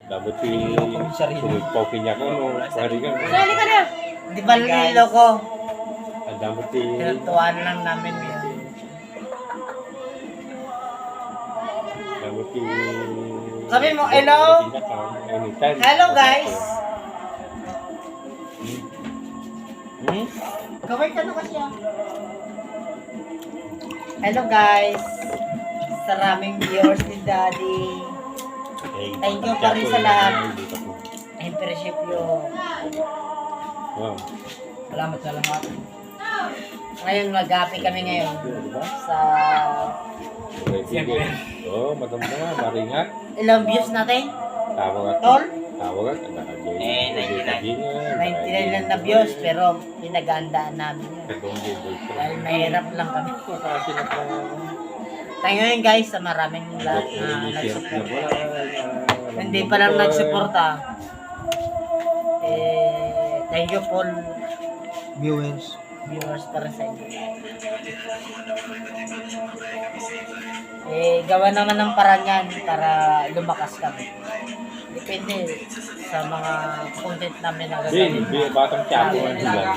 Dapat sumipawin niya ko, no? Pari ka. Sali ka na. Di ba niloko? Ang dapat Tinutuan lang namin yun. dapat Sabi mo, hello? Hello guys! Kaway ka na kasi ah. Hello guys! Sa raming viewers ni Daddy. Thank you pa rin sa lahat. I-appreciate you. Wow. Salamat sa lahat. Ngayon mag-happy kami ngayon sa Oh, madam na, maringat. ilang views natin. Tawag at Tol? tawag at ang nakagay. 99 lang na views pero pinagandaan namin yun. Dahil mahirap lang kami. Tayo ngayon guys sa maraming lahat na nagsuporta. Hindi pa lang nagsuporta. Thank you po viewers para sa inyo. Gawa naman ng paraan yan para lumakas kami. Depende sa mga content namin na gagawin. Batang tiyapo ang sila.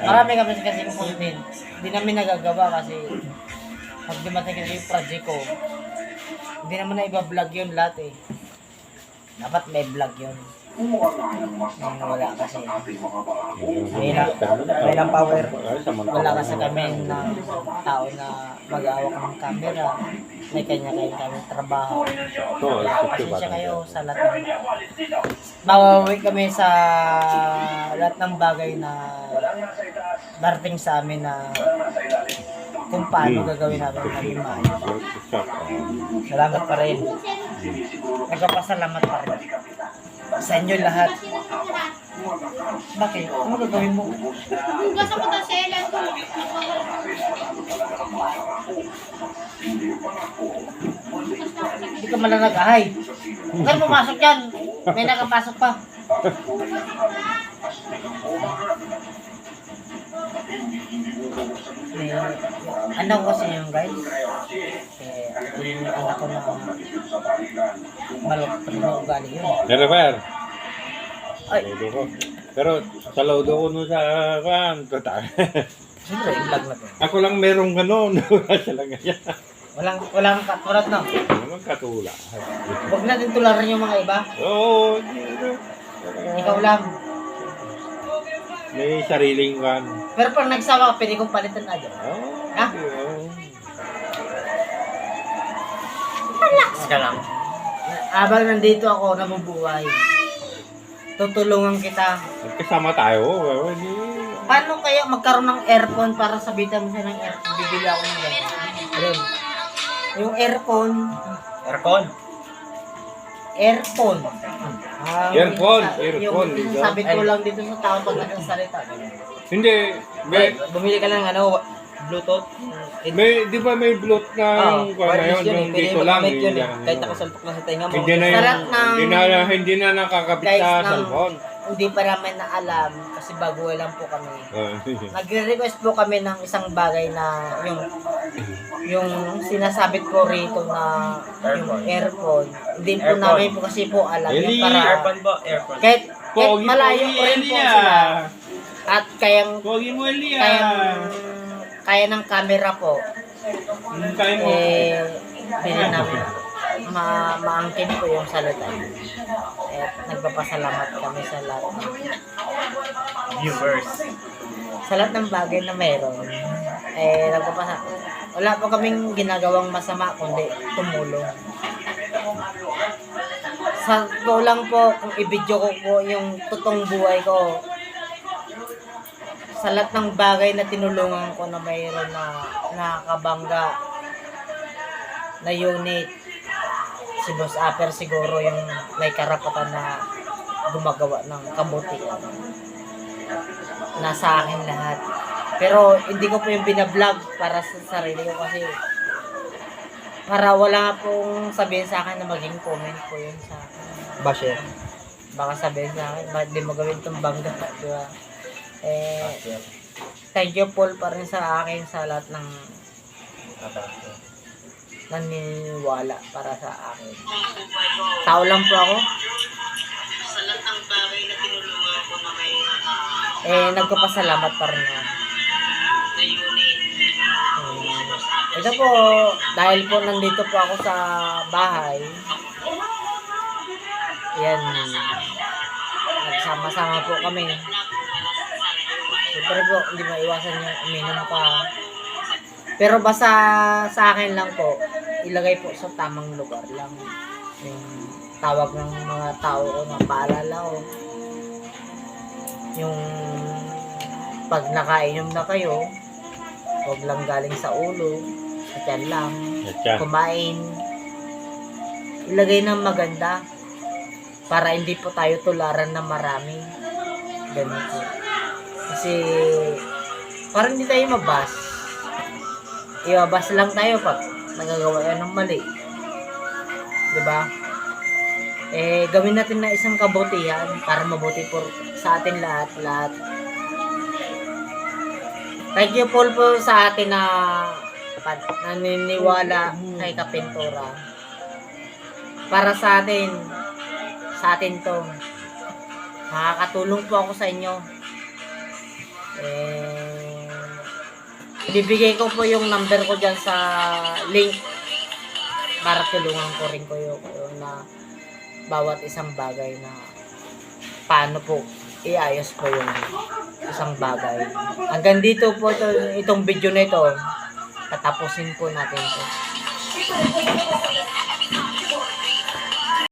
Marami kami kasing content. Hindi namin nagagawa kasi pag dumating kasi yung project ko, hindi naman na iba-vlog yun lahat eh. Dapat may vlog yun. Wala kasi. May lang power. Wala kasi kami ng tao na mag-aawak ng camera. May kanya-kanya kami trabaho. Pasensya kayo sa lahat ng mawawi kami sa lahat ng bagay na darating sa amin na kung paano gagawin natin maging maayos. Salamat pa rin. Nagpapasalamat pa rin. Sa inyo lahat. Bakit? Ano gagawin mo? Hugas ako na selan ko. Hindi ka malang nag-ahay. Huwag kang pumasok yan. May nakapasok pa. Ano ko sa inyo guys? Yung anak ko na malok na ugali yun. Pero Fer, Ay, laudo ko. Pero sa laudo ko nun sa siyempre, i-vlog na to. Ako lang merong gano'n. Wala talaga yan. Walang katulad no. Walang katula. Huwag natin tularan yung mga iba. Oo. Ikaw lang. May sariling kan. Pero pag nagsawa ka, pwede kong palitan agad. Oo. Ha? Relax ka lang. Habang nandito ako, nabubuhay. Tutulungan kita. Magkasama tayo. Paano kaya magkaroon ng earphone para sabitan mo siya ng earphone? Bibili ako ng ganyan. Ayun. Yung earphone. Aircon. Earphone. Earphone. Yung sabit ko lang dito sa tao pag nagsasalita. Hindi. Bumili ka lang ano, Bluetooth. Di ba may Bluetooth na ngayon yung dito lang. Kahit nakasalpak na sa tenga mo. Hindi na nakakabit sa cellphone. Hindi pa namin na alam kasi bago lang po kami. Nagre-request po kami ng isang bagay na yung sinasabit ko rito na yung earphone. Hindi po namin po kasi po alam yung para Aircon ba? Aircon. kahit malayo po rin po sila. At kaya ng camera po. Pili namin maangkin po yung salita. Nagpapasalamat kami sa lahat ng Viewers. sa lahat ng bagay na meron. Wala po kaming ginagawang masama kundi tumulong. Sa ko lang po kung i-video ko po yung totoong buhay ko. Sa lahat ng bagay na tinulungan ko na mayroon na nakakabangga na unit, si Boss Aper siguro yung may karapatan na gumagawa ng kabutihan. Nasa akin lahat. Pero hindi ko po yung binablog para sa sarili ko kasi para wala pong sabihin sa akin na maging comment po yun sa akin. Basher. Baka sabihin sa akin, bakit di mo gawin itong bangga, di ba? Thank you Paul pa rin sa akin sa lahat ng naniniwala para sa akin. Tao lang po ako. Sa lahat ng bagay na tinulungan ko na may Nagpapasalamat pa rin ako. na unit. Ito po, dahil po nandito po ako sa bahay, yan, nagsama-sama po kami. Siyempre po, hindi maiwasan yung uminom ka. Pero basta sa akin lang po, ilagay po sa tamang lugar lang. Yung tawag ng mga tao ko na paalala ko. Yung pag nakainom na kayo, huwag lang galing sa ulo, sa tiyan lang, Atya. kumain. Ilagay ng maganda para hindi po tayo tularan na marami. Ganun po. Kasi parang hindi tayo mabas. Iwabas lang tayo pag nagagawa yan ng mali. Diba? Gawin natin na isang kabutihan para mabuti po sa atin lahat. Thank you Paul po sa atin na naniniwala kay Kapintura. Para sa atin to. Makakatulong po ako sa inyo. Bibigay ko po yung number ko dyan sa link para tulungan ko rin ko yung na bawat isang bagay na paano po iayos po yung isang bagay. Hanggang dito po itong video na ito, tatapusin po natin ito.